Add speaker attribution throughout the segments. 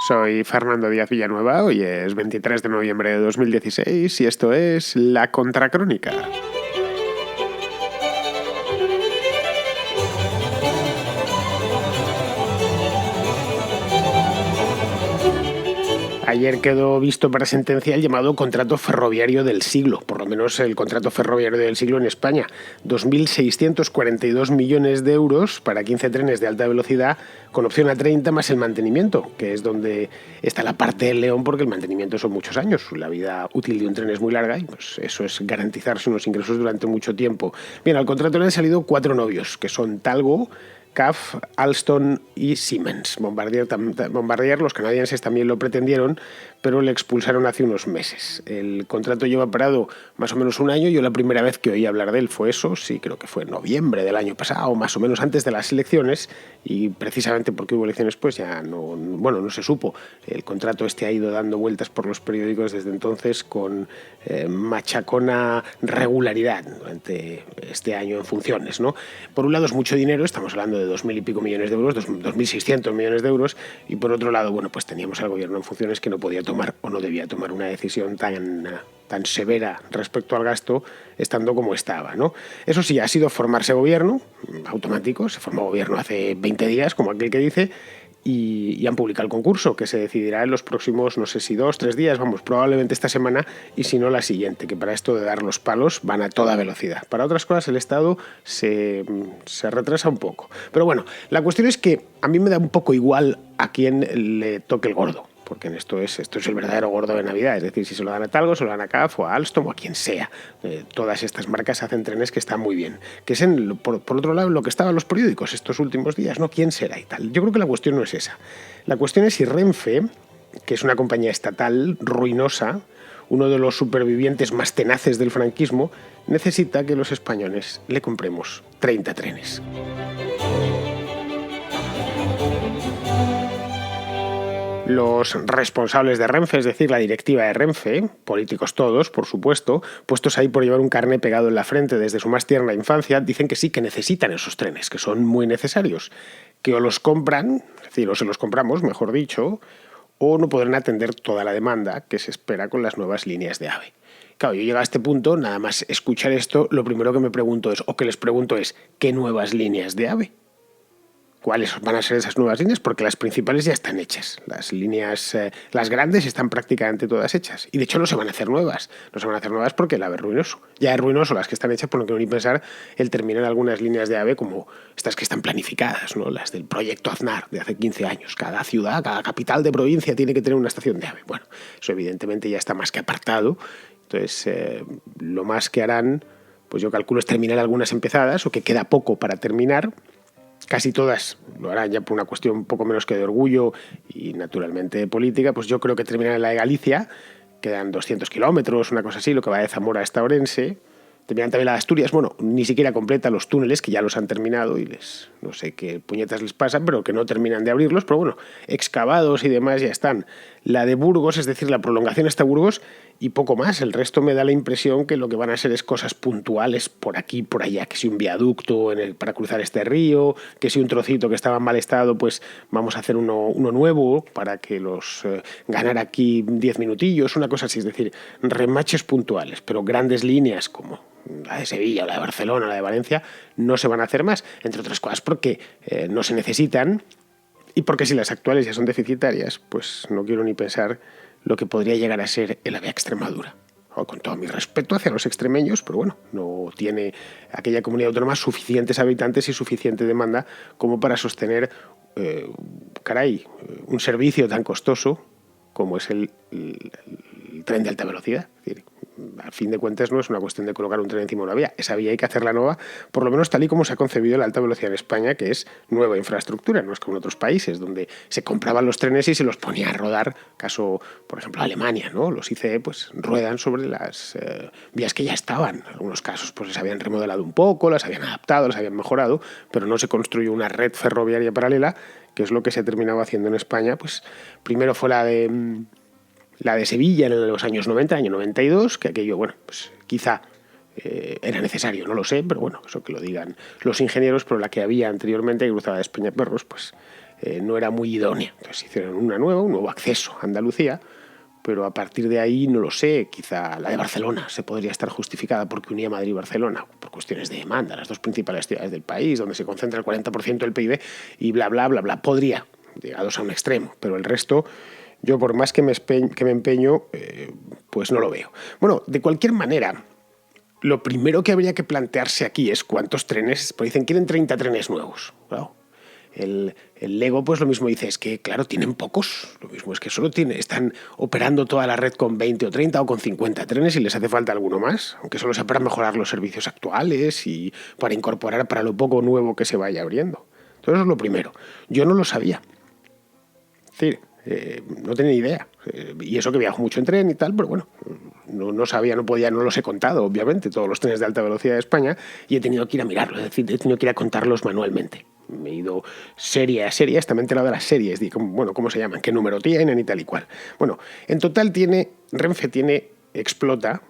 Speaker 1: Soy Fernando Díaz Villanueva, hoy es 23 de noviembre de 2016 y esto es La Contracrónica. Ayer quedó visto para sentencia el llamado contrato ferroviario del siglo, por lo menos el contrato ferroviario del siglo en España. 2.642 millones de euros para 15 trenes de alta velocidad con opción a 30 más el mantenimiento, que es donde está la parte del león porque el mantenimiento son muchos años. La vida útil de un tren es muy larga y pues eso es garantizarse unos ingresos durante mucho tiempo. Bien, al contrato le han salido 4 novios, que son Talgo, CAF, Alstom y Siemens. Bombardier, los canadienses también lo pretendieron, pero le expulsaron hace unos meses. El contrato lleva parado más o menos un año. Yo la primera vez que oí hablar de él fue eso, sí, creo que fue en noviembre del año pasado, más o menos antes de las elecciones, y precisamente porque hubo elecciones pues ya no se supo. El contrato ha ido dando vueltas por los periódicos desde entonces con machacona regularidad durante este año en funciones, ¿no? Por un lado es mucho dinero, estamos hablando de 2.000 y pico millones de euros, 2.600 millones de euros, y por otro lado, bueno, pues teníamos al gobierno en funciones que no podía tomar o no debía tomar una decisión tan severa respecto al gasto estando como estaba, ¿no? Eso sí, ha sido formarse gobierno, automático, se formó gobierno hace 20 días, como aquel que dice, y han publicado el concurso, que se decidirá en los próximos, no sé si 2, 3 días, vamos, probablemente esta semana, y si no la siguiente, que para esto de dar los palos van a toda velocidad. Para otras cosas el Estado se retrasa un poco. Pero bueno, la cuestión es que a mí me da un poco igual a quién le toque el gordo, porque esto es el verdadero gordo de Navidad, es decir, si se lo dan a Talgo, se lo dan a CAF o a Alstom o a quien sea. Todas estas marcas hacen trenes que están muy bien. Que es por otro lado lo que estaban los periódicos estos últimos días, ¿no? ¿Quién será y tal? Yo creo que la cuestión no es esa. La cuestión es si Renfe, que es una compañía estatal ruinosa, uno de los supervivientes más tenaces del franquismo, necesita que los españoles le compremos 30 trenes. Los responsables de Renfe, es decir, la directiva de Renfe, políticos todos, por supuesto, puestos ahí por llevar un carné pegado en la frente desde su más tierna infancia, dicen que sí, que necesitan esos trenes, que son muy necesarios, que o los compran, es decir, o se los compramos, mejor dicho, o no podrán atender toda la demanda que se espera con las nuevas líneas de AVE. Claro, yo llego a este punto, nada más escuchar esto, lo primero que me pregunto es, o que les pregunto es, ¿qué nuevas líneas de AVE? ¿Cuáles van a ser esas nuevas líneas? Porque las principales ya están hechas. Las líneas, las grandes, están prácticamente todas hechas. Y de hecho no se van a hacer nuevas. No se van a hacer nuevas porque el AVE es ruinoso. Ya es ruinoso las que están hechas, por no quiero ni pensar el terminar algunas líneas de AVE como estas que están planificadas, ¿no? Las del proyecto Aznar de hace 15 años. Cada ciudad, cada capital de provincia tiene que tener una estación de AVE. Bueno, eso evidentemente ya está más que apartado. Entonces, lo más que harán, pues yo calculo, es terminar algunas empezadas o que queda poco para terminar. Casi todas lo harán ya por una cuestión un poco menos que de orgullo y naturalmente de política. Pues yo creo que terminarán la de Galicia, quedan 200 kilómetros, una cosa así, lo que va de Zamora hasta Orense. Terminan también la de Asturias, bueno, ni siquiera completa los túneles, que ya los han terminado y no sé qué puñetas les pasa, pero que no terminan de abrirlos, pero bueno, excavados y demás ya están. La de Burgos, es decir, la prolongación hasta Burgos y poco más. El resto me da la impresión que lo que van a ser es cosas puntuales por aquí, por allá, que si un viaducto para cruzar este río, que si un trocito que estaba en mal estado, pues vamos a hacer uno nuevo para que ganar aquí 10 minutillos, una cosa así, es decir, remaches puntuales, pero grandes líneas como la de Sevilla, la de Barcelona, la de Valencia, no se van a hacer más, entre otras cosas porque no se necesitan y porque si las actuales ya son deficitarias, pues no quiero ni pensar lo que podría llegar a ser el AVE a Extremadura. Con todo mi respeto hacia los extremeños, pero bueno, no tiene aquella comunidad autónoma suficientes habitantes y suficiente demanda como para sostener, un servicio tan costoso como es el tren de alta velocidad. Es decir, a fin de cuentas no es una cuestión de colocar un tren encima de una vía. Esa vía hay que hacerla nueva, por lo menos tal y como se ha concebido la alta velocidad en España, que es nueva infraestructura, no es como en otros países, donde se compraban los trenes y se los ponía a rodar, caso, por ejemplo, Alemania, ¿no? Los ICE pues ruedan sobre las vías que ya estaban. En algunos casos pues les habían remodelado un poco, las habían adaptado, las habían mejorado, pero no se construyó una red ferroviaria paralela, que es lo que se ha terminado haciendo en España. Pues primero fue la de Sevilla en los años 90, año 92, que aquello, bueno, pues quizá era necesario, no lo sé, pero bueno, eso que lo digan los ingenieros, pero la que había anteriormente, que cruzaba de España Perros, pues no era muy idónea. Entonces hicieron un nuevo acceso a Andalucía, pero a partir de ahí no lo sé, quizá la de Barcelona se podría estar justificada porque unía Madrid y Barcelona, por cuestiones de demanda, las dos principales ciudades del país, donde se concentra el 40% del PIB, y bla, bla, bla, bla. Podría, llegados a un extremo, pero el resto, yo por más que me empeño, pues no lo veo. Bueno, de cualquier manera, lo primero que habría que plantearse aquí es cuántos trenes, porque dicen quieren 30 trenes nuevos. Claro. El Lego, pues lo mismo dice, es que, claro, tienen pocos. Lo mismo es que están operando toda la red con 20 o 30 o con 50 trenes y les hace falta alguno más, aunque solo sea para mejorar los servicios actuales y para incorporar para lo poco nuevo que se vaya abriendo. Entonces, eso es lo primero. Yo no lo sabía. Es decir, no tenía ni idea. Y eso que viajo mucho en tren y tal, pero bueno, no sabía, no podía, no los he contado, obviamente, todos los trenes de alta velocidad de España, y he tenido que ir a mirarlos, es decir, he tenido que ir a contarlos manualmente. Me he ido serie a serie, hasta me he enterado de las series, cómo se llaman, qué número tienen y tal y cual. Bueno, en total Renfe explota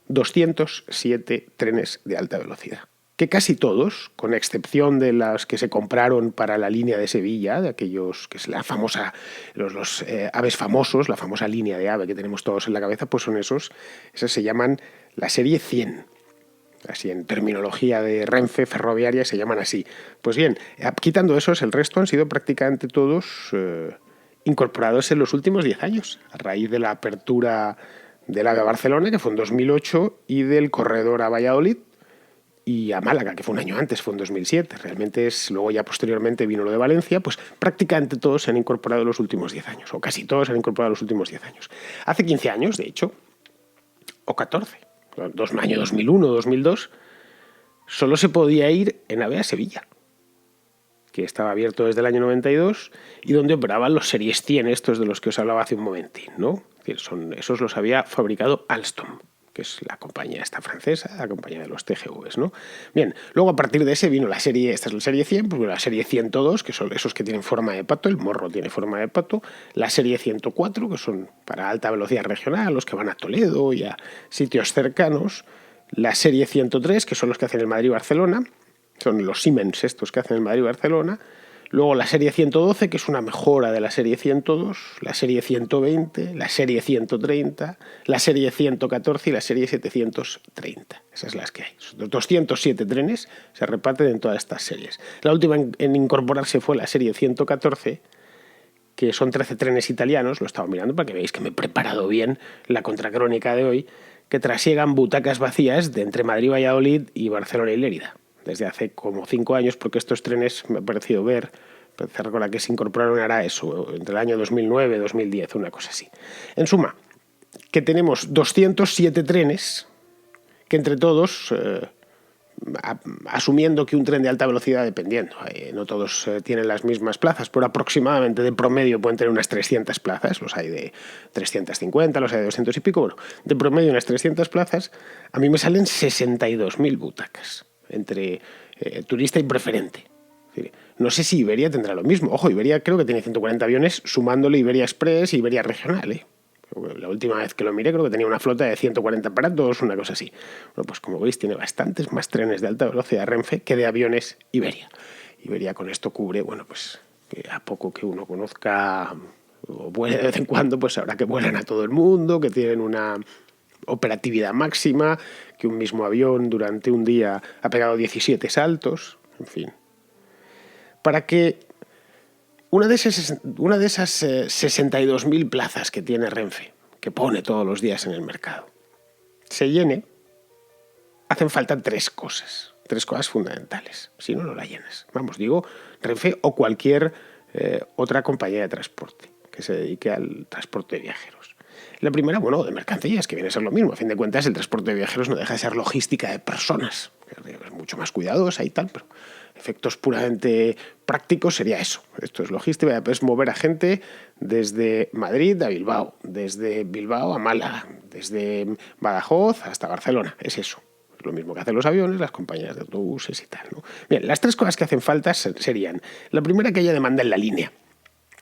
Speaker 1: 207 trenes de alta velocidad, que casi todos, con excepción de las que se compraron para la línea de Sevilla, de aquellos que es la famosa, los AVEs famosos, la famosa línea de AVE que tenemos todos en la cabeza, pues son esas se llaman la serie 100. Así en terminología de Renfe ferroviaria se llaman así. Pues bien, quitando esos, el resto han sido prácticamente todos incorporados en los últimos 10 años, a raíz de la apertura del AVE a Barcelona, que fue en 2008, y del corredor a Valladolid, y a Málaga, que fue un año antes, fue en 2007. Realmente luego ya posteriormente vino lo de Valencia, pues prácticamente todos se han incorporado en los últimos 10 años, o casi todos se han incorporado en los últimos 10 años. Hace 15 años, de hecho, o 14, año 2001, 2002, solo se podía ir en AVE a Sevilla, que estaba abierto desde el año 92 y donde operaban los Series 100, estos de los que os hablaba hace un momentín, ¿no? Esos los había fabricado Alstom, que es la compañía esta francesa, la compañía de los TGVs, ¿no? Bien, luego a partir de ese vino esta es la serie 100, pues la serie 102, que son esos que tienen forma de pato, el morro tiene forma de pato, la serie 104, que son para alta velocidad regional, los que van a Toledo y a sitios cercanos, la serie 103, que son los que hacen el Madrid-Barcelona, son los Siemens estos que hacen el Madrid-Barcelona. Luego la serie 112, que es una mejora de la serie 102, la serie 120, la serie 130, la serie 114 y la serie 730. Esas son las que hay. Los 207 trenes se reparten en todas estas series. La última en incorporarse fue la serie 114, que son 13 trenes italianos, lo estaba mirando para que veáis que me he preparado bien la contracrónica de hoy, que trasiegan butacas vacías de entre Madrid, Valladolid y Barcelona y Lérida. Desde hace como 5 años, porque estos trenes me ha parecido recordar que se incorporaron ahora eso, entre el año 2009 y 2010, una cosa así. En suma, que tenemos 207 trenes que entre todos, asumiendo que un tren de alta velocidad, dependiendo, no todos tienen las mismas plazas, pero aproximadamente de promedio pueden tener unas 300 plazas, los hay de 350, los hay de 200 y pico, bueno, de promedio unas 300 plazas, a mí me salen 62.000 butacas entre turista y preferente. No sé si Iberia tendrá lo mismo. Ojo, Iberia creo que tiene 140 aviones sumándole Iberia Express y Iberia Regional. La última vez que lo miré creo que tenía una flota de 140 aparatos, una cosa así. Bueno, pues como veis tiene bastantes más trenes de alta velocidad Renfe que de aviones Iberia. Iberia con esto cubre, bueno, pues a poco que uno conozca o vuele de vez en cuando, pues sabrá que vuelan a todo el mundo, que tienen una operatividad máxima, que un mismo avión durante un día ha pegado 17 saltos, en fin. Para que una de esas 62.000 plazas que tiene Renfe, que pone todos los días en el mercado, se llene, hacen falta tres cosas fundamentales. Si no, no la llenas. Vamos, digo, Renfe o cualquier otra compañía de transporte que se dedique al transporte de viajeros. La primera, bueno, de mercancías, que viene a ser lo mismo. A fin de cuentas, el transporte de viajeros no deja de ser logística de personas. Es mucho más cuidadosa y tal, pero efectos puramente prácticos sería eso. Esto es logística, es mover a gente desde Madrid a Bilbao, desde Bilbao a Málaga, desde Badajoz hasta Barcelona. Es eso. Es lo mismo que hacen los aviones, las compañías de autobuses y tal, ¿no? Bien, las tres cosas que hacen falta serían: la primera, que haya demanda en la línea.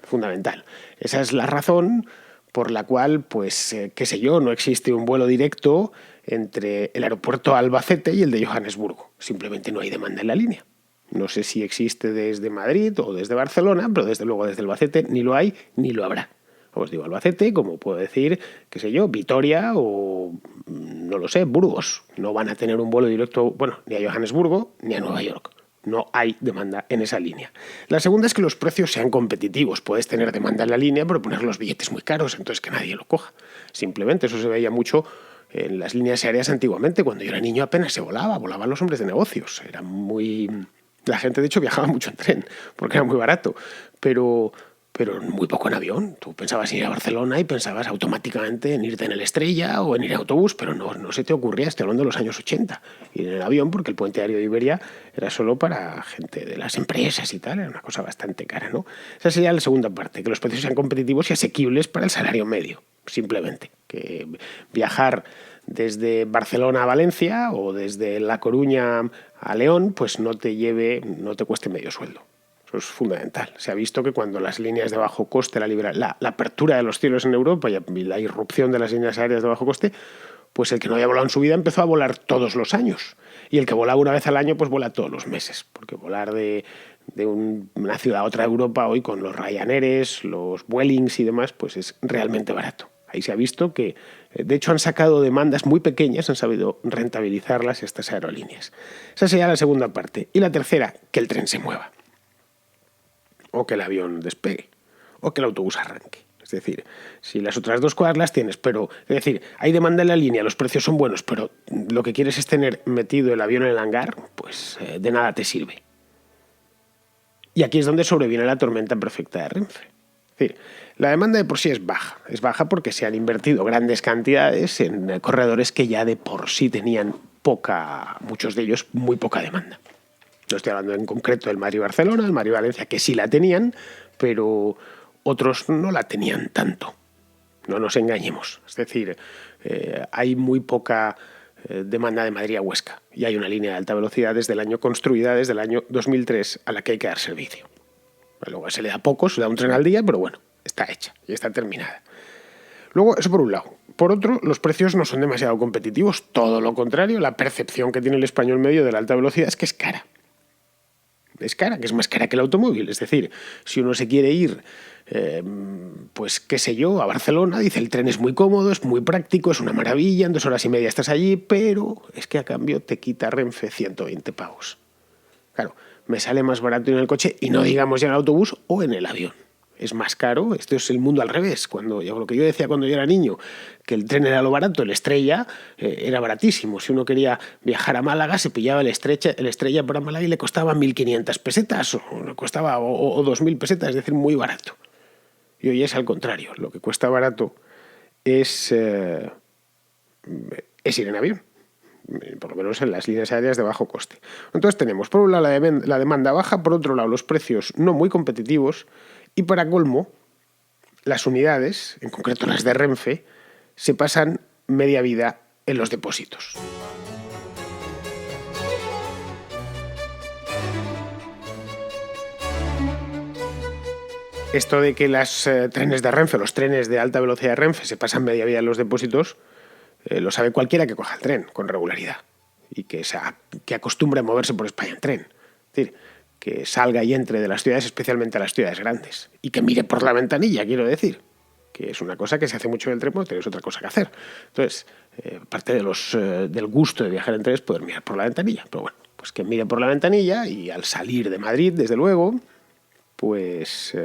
Speaker 1: Fundamental. Esa es la razón por la cual, pues, qué sé yo, no existe un vuelo directo entre el aeropuerto Albacete y el de Johannesburgo. Simplemente no hay demanda en la línea. No sé si existe desde Madrid o desde Barcelona, pero desde luego desde Albacete ni lo hay ni lo habrá. Os digo Albacete, como puedo decir, qué sé yo, Vitoria o, no lo sé, Burgos. No van a tener un vuelo directo, bueno, ni a Johannesburgo ni a Nueva York. No hay demanda en esa línea. La segunda es que los precios sean competitivos. Puedes tener demanda en la línea, pero poner los billetes muy caros, entonces que nadie lo coja. Simplemente eso se veía mucho en las líneas aéreas antiguamente. Cuando yo era niño apenas se volaba, volaban los hombres de negocios. Era muy... La gente, de hecho, viajaba mucho en tren, porque era muy barato. Pero muy poco en avión. Tú pensabas en ir a Barcelona y pensabas automáticamente en irte en el Estrella o en ir en autobús, pero no se te ocurría, estoy hablando de los años 80, ir en el avión, porque el puente aéreo de Iberia era solo para gente de las empresas y tal, era una cosa bastante cara, ¿no? Esa sería la segunda parte, que los precios sean competitivos y asequibles para el salario medio, simplemente. Que viajar desde Barcelona a Valencia o desde La Coruña a León, pues no te cueste medio sueldo. Eso es fundamental. Se ha visto que cuando las líneas de bajo coste, la apertura de los cielos en Europa y la irrupción de las líneas aéreas de bajo coste, pues el que no había volado en su vida empezó a volar todos los años. Y el que volaba una vez al año, pues vuela todos los meses. Porque volar de una ciudad a otra de Europa hoy con los Ryanairs, los Vuelings y demás, pues es realmente barato. Ahí se ha visto que, de hecho, han sacado demandas muy pequeñas, han sabido rentabilizarlas estas aerolíneas. Esa sería la segunda parte. Y la tercera, que el tren se mueva. O que el avión despegue. O que el autobús arranque. Es decir, si las otras dos cosas las tienes, pero, es decir, hay demanda en la línea, los precios son buenos, pero lo que quieres es tener metido el avión en el hangar, pues de nada te sirve. Y aquí es donde sobreviene la tormenta perfecta de Renfe. Es decir, la demanda de por sí es baja. Es baja porque se han invertido grandes cantidades en corredores que ya de por sí tenían muchos de ellos, muy poca demanda. No estoy hablando en concreto del Madrid-Barcelona, el Madrid-Valencia, que sí la tenían, pero otros no la tenían tanto. No nos engañemos. Es decir, hay muy poca demanda de Madrid a Huesca y hay una línea de alta velocidad construida desde el año 2003 a la que hay que dar servicio. Luego se le da poco, se le da un tren al día, pero bueno, está hecha y está terminada. Luego, eso por un lado. Por otro, los precios no son demasiado competitivos, todo lo contrario, la percepción que tiene el español medio de la alta velocidad es que es cara. Es cara, que es más cara que el automóvil. Es decir, si uno se quiere ir, pues qué sé yo, a Barcelona, dice el tren es muy cómodo, es muy práctico, es una maravilla, en 2 horas y media estás allí, pero es que a cambio te quita Renfe 120 pavos. Claro, me sale más barato ir en el coche y no digamos ya en el autobús o en el avión. Es más caro, esto es el mundo al revés. Lo que yo decía cuando yo era niño, que el tren era lo barato, el Estrella era baratísimo. Si uno quería viajar a Málaga, se pillaba el Estrella para Málaga y le costaba 1.500 pesetas o 2.000 pesetas, es decir, muy barato. Y hoy es al contrario, lo que cuesta barato es ir en avión, por lo menos en las líneas aéreas de bajo coste. Entonces tenemos, por un lado, la demanda baja, por otro lado, los precios no muy competitivos, y para colmo, las unidades, en concreto las de Renfe, se pasan media vida en los depósitos. Esto de que los trenes de Renfe, los trenes de alta velocidad de Renfe, se pasan media vida en los depósitos, lo sabe cualquiera que coja el tren con regularidad y que acostumbre a moverse por España en tren. Es decir, que salga y entre de las ciudades, especialmente a las ciudades grandes, y que mire por la ventanilla, quiero decir, que es una cosa que se hace mucho en el tren, porque tienes otra cosa que hacer. Entonces, parte del gusto de viajar en tren es poder mirar por la ventanilla, pero bueno, pues que mire por la ventanilla y al salir de Madrid, desde luego, pues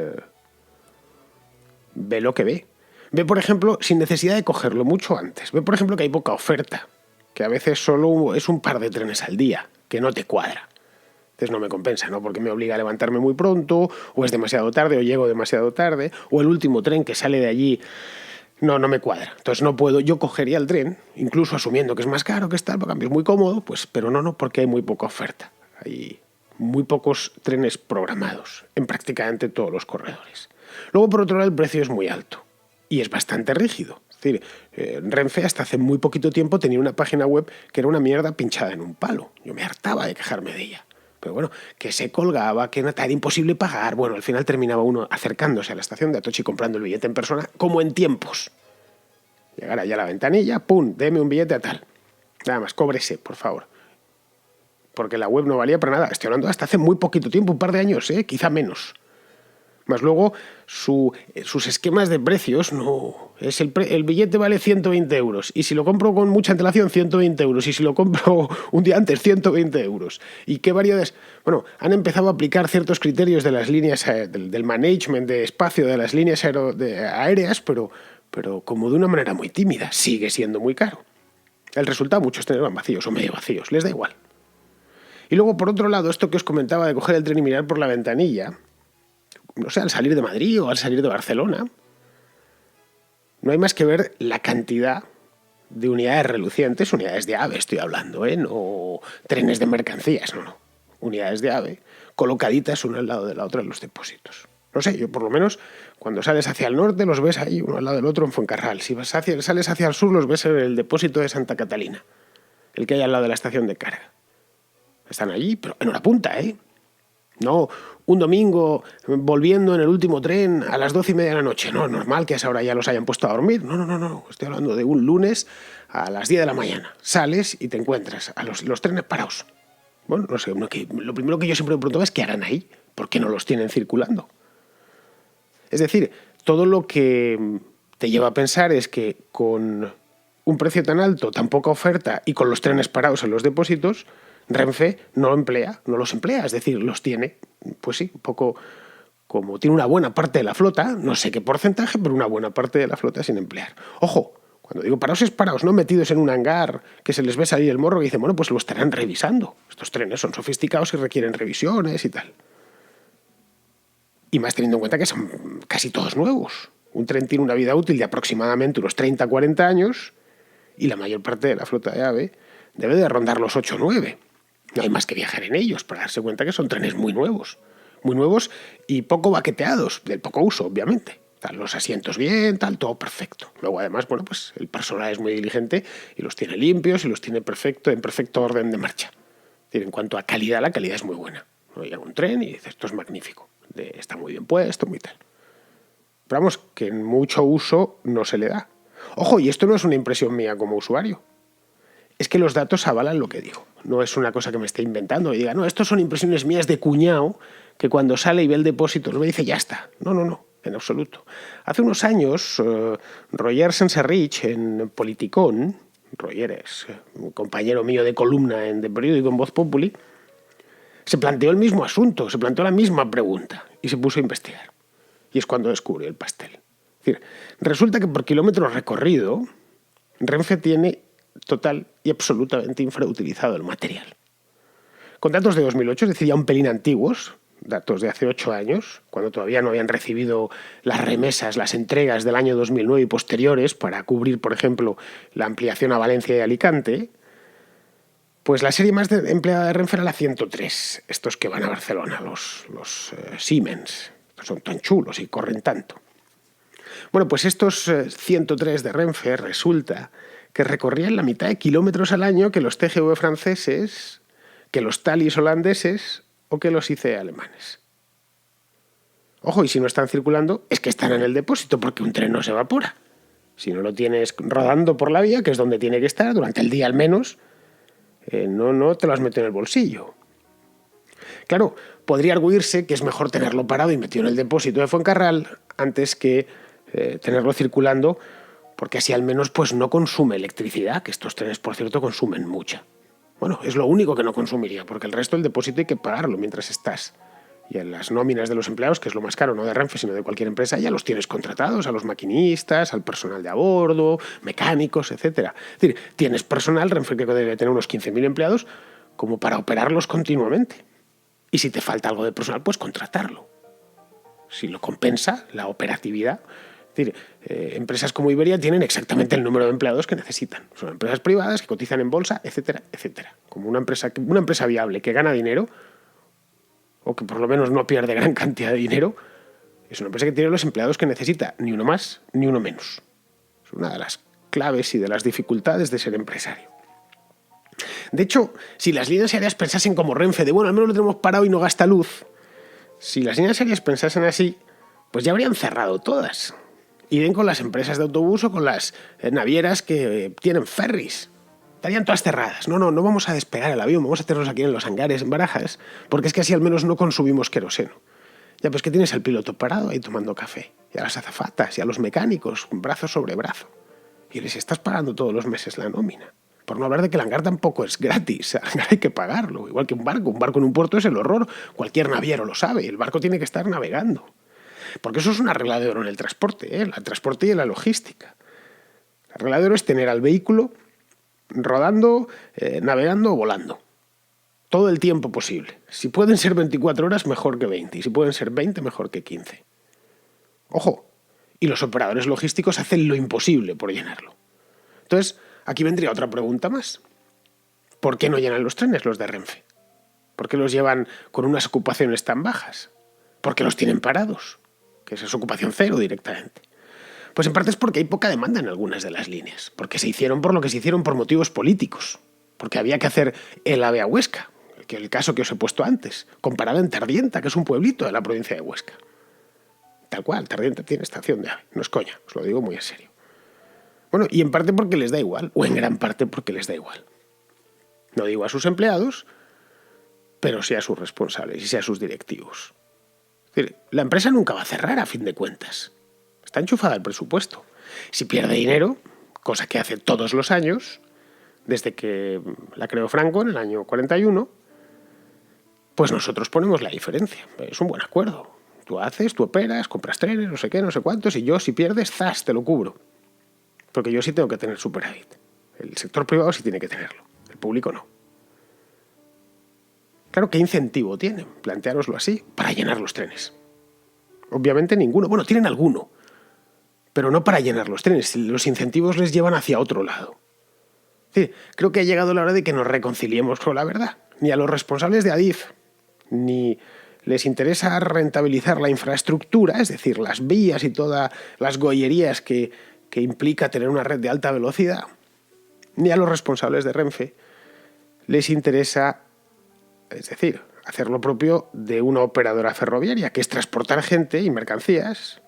Speaker 1: ve lo que ve. Ve, por ejemplo, sin necesidad de cogerlo mucho antes. Ve, por ejemplo, que hay poca oferta, que a veces solo es un par de trenes al día, que no te cuadra. Entonces no me compensa, ¿no? Porque me obliga a levantarme muy pronto, o es demasiado tarde, o llego demasiado tarde, o el último tren que sale de allí no me cuadra. Entonces no puedo, yo cogería el tren, incluso asumiendo que es más caro, que es tal, porque es muy cómodo, pues, pero no, porque hay muy poca oferta. Hay muy pocos trenes programados en prácticamente todos los corredores. Luego, por otro lado, el precio es muy alto y es bastante rígido. Es decir, Renfe hasta hace muy poquito tiempo tenía una página web que era una mierda pinchada en un palo. Yo me hartaba de quejarme de ella. Pero bueno, que se colgaba, que era imposible pagar. Bueno, al final terminaba uno acercándose a la estación de Atocha y comprando el billete en persona, como en tiempos. Llegar allá a la ventanilla, ¡pum!, deme un billete a tal. Nada más, cóbrese, por favor. porque la web no valía para nada. Estoy hablando hasta hace muy poquito tiempo, un par de años, quizá menos. Más luego, sus esquemas de precios, no. El billete vale 120 euros. Y si lo compro con mucha antelación, 120 euros. Y si lo compro un día antes, 120 euros. ¿Y qué variedades? Bueno, han empezado a aplicar ciertos criterios de las líneas, del management de espacio de las líneas aéreas, pero como de una manera muy tímida. Sigue siendo muy caro. El resultado, muchos trenes van vacíos o medio vacíos. Les da igual. Y luego, por otro lado, esto que os comentaba de coger el tren y mirar por la ventanilla, no sé, al salir de Madrid o al salir de Barcelona, no hay más que ver la cantidad de unidades relucientes, unidades de AVE estoy hablando, no trenes de mercancías, no. Unidades de AVE colocaditas una al lado de la otra en los depósitos. No sé, yo por lo menos cuando sales hacia el norte los ves ahí uno al lado del otro en Fuencarral. Si sales hacia el sur los ves en el depósito de Santa Catalina, el que hay al lado de la estación de carga. Están allí, pero en hora punta, No, un domingo volviendo en el último tren a las 12:30 de la noche. No, es normal que a esa hora ya los hayan puesto a dormir. No. Estoy hablando de un lunes a las 10 de la mañana. Sales y te encuentras a los trenes parados. Bueno, no sé, lo primero que yo siempre me pregunto es ¿qué harán ahí? ¿Por qué no los tienen circulando? Es decir, todo lo que te lleva a pensar es que con un precio tan alto, tan poca oferta y con los trenes parados en los depósitos, Renfe no los emplea, es decir, los tiene, pues sí, un poco como tiene una buena parte de la flota, no sé qué porcentaje, pero una buena parte de la flota sin emplear. Ojo, cuando digo parados es parados, no metidos en un hangar que se les ve salir el morro y dicen, bueno, pues lo estarán revisando. Estos trenes son sofisticados y requieren revisiones y tal. Y más teniendo en cuenta que son casi todos nuevos. Un tren tiene una vida útil de aproximadamente unos 30-40 años y la mayor parte de la flota de AVE debe de rondar los 8 o 9. No hay más que viajar en ellos para darse cuenta que son trenes muy nuevos y poco baqueteados, del poco uso, obviamente. Están los asientos bien, todo perfecto. Luego, además, bueno, pues el personal es muy diligente y los tiene limpios y los tiene en perfecto orden de marcha. En cuanto a calidad, la calidad es muy buena. No llega un tren y dices, esto es magnífico, está muy bien puesto, muy tal. Pero vamos, que en mucho uso no se le da. Ojo, y esto no es una impresión mía como usuario. Es que los datos avalan lo que digo. No es una cosa que me esté inventando y diga, no, estos son impresiones mías de cuñado que cuando sale y ve el depósito lo ve y dice, ya está. No, en absoluto. Hace unos años, Roger Senserrich en Politicón, Roger es un compañero mío de columna de periódico en Voz Populi, se planteó el mismo asunto, se planteó la misma pregunta y se puso a investigar. Y es cuando descubrió el pastel. Es decir, resulta que por kilómetro recorrido, Renfe tiene total y absolutamente infrautilizado el material. Con datos de 2008, es decir, ya un pelín antiguos, datos de hace 8 años, cuando todavía no habían recibido las remesas, las entregas del año 2009 y posteriores para cubrir, por ejemplo, la ampliación a Valencia y Alicante, pues la serie más empleada de Renfe era la 103, estos que van a Barcelona, los Siemens, son tan chulos y corren tanto. Bueno, pues estos 103 de Renfe resulta que recorrían la mitad de kilómetros al año que los TGV franceses, que los Thalys holandeses o que los ICE alemanes. Ojo, y si no están circulando, es que están en el depósito porque un tren no se evapora. Si no lo tienes rodando por la vía, que es donde tiene que estar, durante el día al menos, no te lo has metido en el bolsillo. Claro, podría arguirse que es mejor tenerlo parado y metido en el depósito de Fuencarral antes que tenerlo circulando, porque así al menos pues no consume electricidad, que estos trenes, por cierto, consumen mucha. Bueno, es lo único que no consumiría, porque el resto del depósito hay que pagarlo mientras estás. Y en las nóminas de los empleados, que es lo más caro, no de Renfe, sino de cualquier empresa, ya los tienes contratados, a los maquinistas, al personal de a bordo, mecánicos, etc. Es decir, tienes personal, Renfe que debe tener unos 15.000 empleados, como para operarlos continuamente. Y si te falta algo de personal, pues contratarlo. Si lo compensa la operatividad. Es decir, empresas como Iberia tienen exactamente el número de empleados que necesitan. Son empresas privadas que cotizan en bolsa, etcétera, etcétera. Como una empresa viable que gana dinero, o que por lo menos no pierde gran cantidad de dinero, es una empresa que tiene los empleados que necesita, ni uno más ni uno menos. Es una de las claves y de las dificultades de ser empresario. De hecho, si las líneas aéreas pensasen como Renfe, de bueno, al menos lo tenemos parado y no gasta luz, si las líneas aéreas pensasen así, pues ya habrían cerrado todas. Y ven con las empresas de autobús o con las navieras que tienen ferries. estarían todas cerradas. No vamos a despegar el avión, vamos a tenerlos aquí en los hangares, en Barajas, porque es que así al menos no consumimos queroseno. Ya, pues que tienes al piloto parado ahí tomando café, y a las azafatas, y a los mecánicos, brazo sobre brazo. Y les estás pagando todos los meses la nómina. Por no hablar de que el hangar tampoco es gratis, el hangar hay que pagarlo, igual que un barco en un puerto es el horror, cualquier naviero lo sabe, el barco tiene que estar navegando. Porque eso es una regla de oro en el transporte, el transporte y en la logística. La regla de oro es tener al vehículo rodando, navegando o volando. Todo el tiempo posible. Si pueden ser 24 horas, mejor que 20. Y si pueden ser 20, mejor que 15. Ojo, y los operadores logísticos hacen lo imposible por llenarlo. Entonces, aquí vendría otra pregunta más. ¿Por qué no llenan los trenes los de Renfe? ¿Por qué los llevan con unas ocupaciones tan bajas? ¿Por qué los tienen parados? Que esa es ocupación cero directamente. Pues en parte es porque hay poca demanda en algunas de las líneas, porque se hicieron por lo que se hicieron por motivos políticos, porque había que hacer el AVE a Huesca, que el caso que os he puesto antes, comparado en Tardienta, que es un pueblito de la provincia de Huesca. Tal cual, Tardienta tiene estación de AVE, no es coña, os lo digo muy en serio. Bueno, y en parte porque les da igual, o en gran parte porque les da igual. No digo a sus empleados, pero sí a sus responsables y sí a sus directivos. Es decir, la empresa nunca va a cerrar a fin de cuentas. Está enchufada al presupuesto. Si pierde dinero, cosa que hace todos los años, desde que la creó Franco en el año 41, pues nosotros ponemos la diferencia. Es un buen acuerdo. Tú operas, compras trenes, no sé qué, no sé cuántos, y yo, si pierdes, ¡zas!, te lo cubro. Porque yo sí tengo que tener superávit. El sector privado sí tiene que tenerlo. El público no. Claro, ¿qué incentivo tienen? Planteároslo así, para llenar los trenes. Obviamente ninguno. Bueno, tienen alguno, pero no para llenar los trenes. Los incentivos les llevan hacia otro lado. Es decir, creo que ha llegado la hora de que nos reconciliemos con la verdad. Ni a los responsables de Adif, ni les interesa rentabilizar la infraestructura, es decir, las vías y todas las gollerías que implica tener una red de alta velocidad, ni a los responsables de Renfe les interesa, es decir, hacer lo propio de una operadora ferroviaria, que es transportar gente y mercancías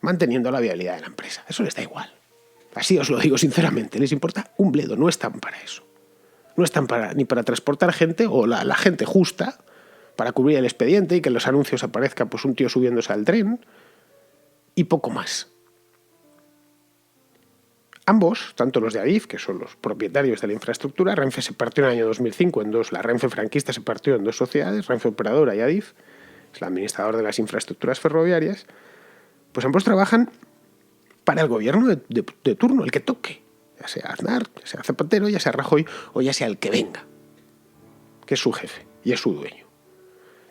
Speaker 1: manteniendo la viabilidad de la empresa. Eso les da igual. Así os lo digo sinceramente, les importa un bledo, no están para eso. No están ni para transportar gente o la gente justa para cubrir el expediente y que en los anuncios aparezca pues un tío subiéndose al tren y poco más. Ambos, tanto los de Adif, que son los propietarios de la infraestructura, Renfe se partió en el año 2005 en dos, la Renfe franquista se partió en dos sociedades, Renfe Operadora y Adif, es el administrador de las infraestructuras ferroviarias, pues ambos trabajan para el gobierno de turno, el que toque, ya sea Aznar, ya sea Zapatero, ya sea Rajoy o ya sea el que venga, que es su jefe y es su dueño.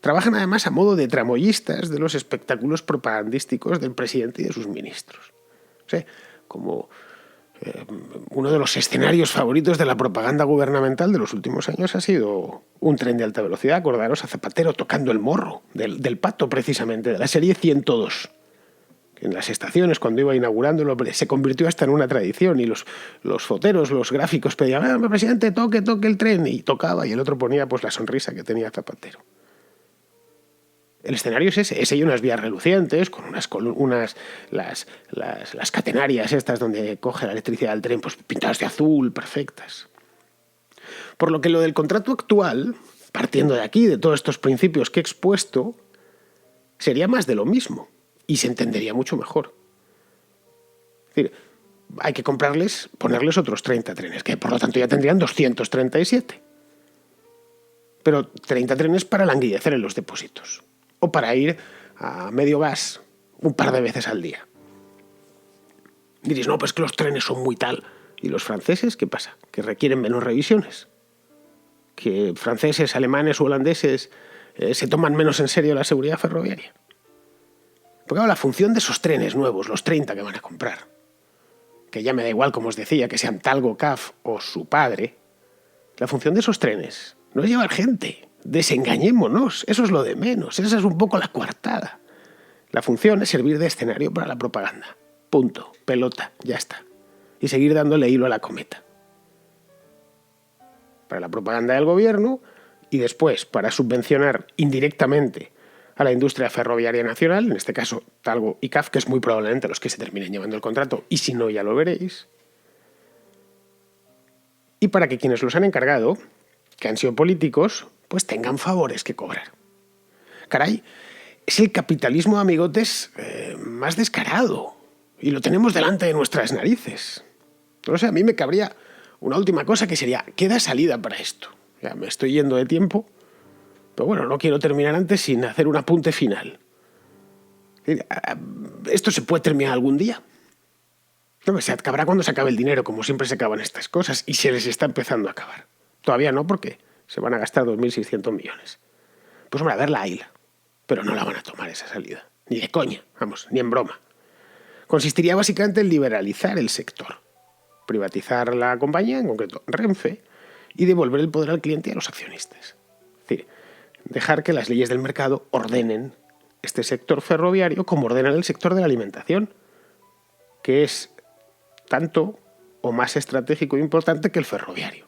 Speaker 1: Trabajan además a modo de tramoyistas de los espectáculos propagandísticos del presidente y de sus ministros. O sea, como uno de los escenarios favoritos de la propaganda gubernamental de los últimos años ha sido un tren de alta velocidad. Acordaros a Zapatero tocando el morro del Pato, precisamente, de la serie 102. Que en las estaciones, cuando iba inaugurándolo, se convirtió hasta en una tradición y los foteros, los gráficos pedían, presidente, toque el tren, y tocaba, y el otro ponía pues la sonrisa que tenía Zapatero. El escenario es ese y unas vías relucientes, con las catenarias estas donde coge la electricidad del tren, pues pintadas de azul, perfectas. Por lo que lo del contrato actual, partiendo de aquí, de todos estos principios que he expuesto, sería más de lo mismo y se entendería mucho mejor. Es decir, hay que ponerles otros 30 trenes, que por lo tanto ya tendrían 237. Pero 30 trenes para languidecer en los depósitos. O para ir a medio gas un par de veces al día. Diréis, no, pues que los trenes son muy tal. ¿Y los franceses qué pasa? ¿Que requieren menos revisiones? ¿Que franceses, alemanes o holandeses se toman menos en serio la seguridad ferroviaria? Porque ahora la función de esos trenes nuevos, los 30 que van a comprar, que ya me da igual, como os decía, que sean Talgo, CAF o su padre, la función de esos trenes no es llevar gente. Desengañémonos, eso es lo de menos, esa es un poco la coartada. La función es servir de escenario para la propaganda. Punto, pelota, ya está. Y seguir dándole hilo a la cometa. Para la propaganda del gobierno y después para subvencionar indirectamente a la industria ferroviaria nacional, en este caso Talgo y CAF, que es muy probablemente los que se terminen llevando el contrato, y si no ya lo veréis. y para que quienes los han encargado, que han sido políticos, pues tengan favores que cobrar. Caray, es el capitalismo, amigotes, más descarado. Y lo tenemos delante de nuestras narices. No sé, a mí me cabría una última cosa que sería, ¿qué salida para esto? Ya me estoy yendo de tiempo, pero bueno, no quiero terminar antes sin hacer un apunte final. ¿Esto se puede terminar algún día? No, se acabará cuando se acabe el dinero, como siempre se acaban estas cosas, y se les está empezando a acabar. Todavía no, porque se van a gastar 2.600 millones. Pues hombre, a ver la AILA. Pero no la van a tomar esa salida. Ni de coña, vamos, ni en broma. Consistiría básicamente en liberalizar el sector. Privatizar la compañía, en concreto Renfe, y devolver el poder al cliente y a los accionistas. Es decir, dejar que las leyes del mercado ordenen este sector ferroviario como ordenan el sector de la alimentación, que es tanto o más estratégico e importante que el ferroviario.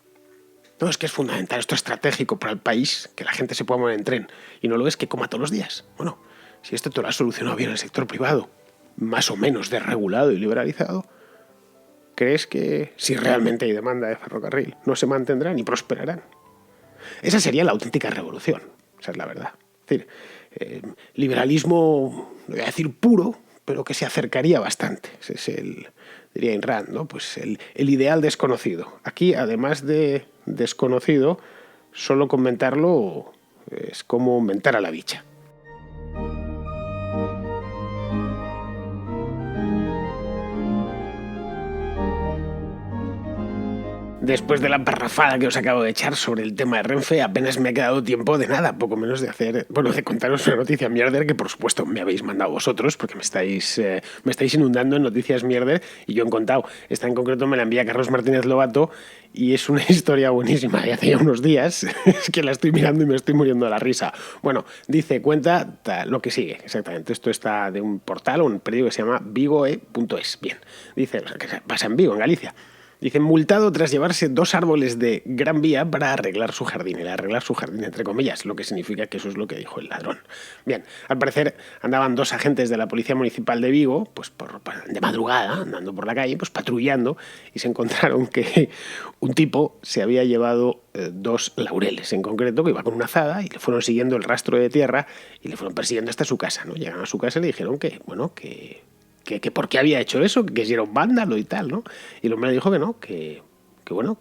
Speaker 1: No, es que es fundamental, esto es estratégico para el país, que la gente se pueda mover en tren, y no lo es que coma todos los días. Bueno, si esto te lo ha solucionado bien el sector privado, más o menos desregulado y liberalizado, ¿crees que si realmente hay demanda de ferrocarril no se mantendrán y prosperarán? Esa sería la auténtica revolución, esa es la verdad. Es decir, liberalismo, no voy a decir puro, pero que se acercaría bastante. Ese es diría Ayn Rand, ¿no? Pues el ideal desconocido. Aquí, además de desconocido, solo comentarlo es como mentar a la bicha. Después de la parrafada que os acabo de echar sobre el tema de Renfe, apenas me ha quedado tiempo de nada, poco menos de contaros una noticia mierder que por supuesto me habéis mandado vosotros, porque me estáis inundando en noticias mierder y yo he contado. Esta en concreto me la envía Carlos Martínez Lobato y es una historia buenísima de hace ya unos días, es que la estoy mirando y me estoy muriendo de la risa. Bueno, cuenta lo que sigue, exactamente. Esto está de un portal, un periódico que se llama vigoe.es. Bien, dice, que pasa en Vigo, en Galicia. Dice, multado tras llevarse 2 árboles de Gran Vía para arreglar su jardín. El arreglar su jardín, entre comillas, lo que significa que eso es lo que dijo el ladrón. Bien, al parecer andaban 2 agentes de la Policía Municipal de Vigo, pues de madrugada, andando por la calle, pues patrullando, y se encontraron que un tipo se había llevado 2 laureles, en concreto, que iba con una azada, y le fueron siguiendo el rastro de tierra y le fueron persiguiendo hasta su casa, ¿no? Llegaron a su casa y le dijeron que por qué había hecho eso, que si era un vándalo y tal, ¿no? Y el hombre le dijo que no,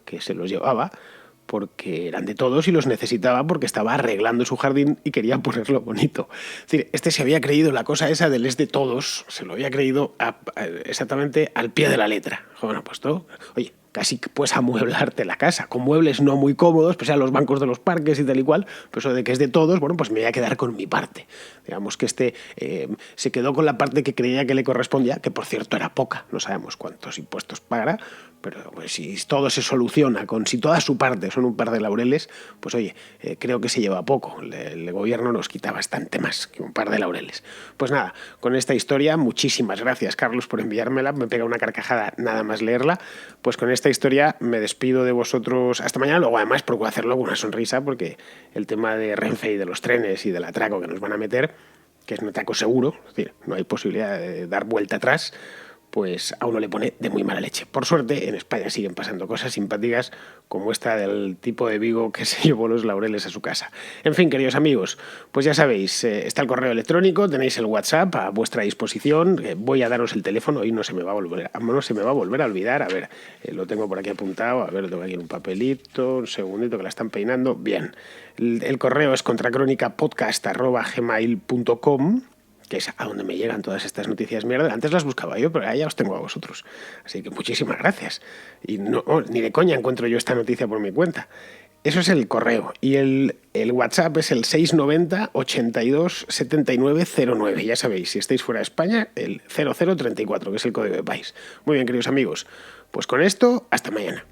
Speaker 1: que se los llevaba porque eran de todos y los necesitaba porque estaba arreglando su jardín y quería ponerlo bonito. Es decir, este se había creído la cosa esa del es de todos, se lo había creído exactamente al pie de la letra. Bueno, pues todo, oye, casi puedes amueblarte la casa, con muebles no muy cómodos, pues a los bancos de los parques y tal y cual, pero eso de que es de todos, bueno, pues me voy a quedar con mi parte. Digamos que se quedó con la parte que creía que le correspondía, que por cierto era poca, no sabemos cuántos impuestos pagará, pero pues, si todo se soluciona, si toda su parte son un par de laureles, pues oye, creo que se lleva poco. El gobierno nos quita bastante más que un par de laureles. Pues nada, con esta historia, muchísimas gracias, Carlos, por enviármela. Me pega una carcajada nada más leerla. Pues con esta historia me despido de vosotros hasta mañana. Luego además procuro hacerlo con una sonrisa porque el tema de Renfe y de los trenes y del atraco que nos van a meter, que es un atraco seguro, es decir, no hay posibilidad de dar vuelta atrás, pues a uno le pone de muy mala leche. Por suerte, en España siguen pasando cosas simpáticas como esta del tipo de Vigo que se llevó los laureles a su casa. En fin, queridos amigos, pues ya sabéis, está el correo electrónico, tenéis el WhatsApp a vuestra disposición. Voy a daros el teléfono, hoy no se me va a volver a olvidar. A ver, lo tengo por aquí apuntado, a ver, lo tengo aquí en un papelito, un segundito que la están peinando. Bien, el correo es contracrónicapodcast@gmail.com, que es a donde me llegan todas estas noticias mierda. Antes las buscaba yo, pero ahora ya os tengo a vosotros. Así que muchísimas gracias. Y no, ni de coña encuentro yo esta noticia por mi cuenta. Eso es el correo. Y el WhatsApp es el 690 82 79 09. Ya sabéis, si estáis fuera de España, el 0034, que es el código de país. Muy bien, queridos amigos. Pues con esto, hasta mañana.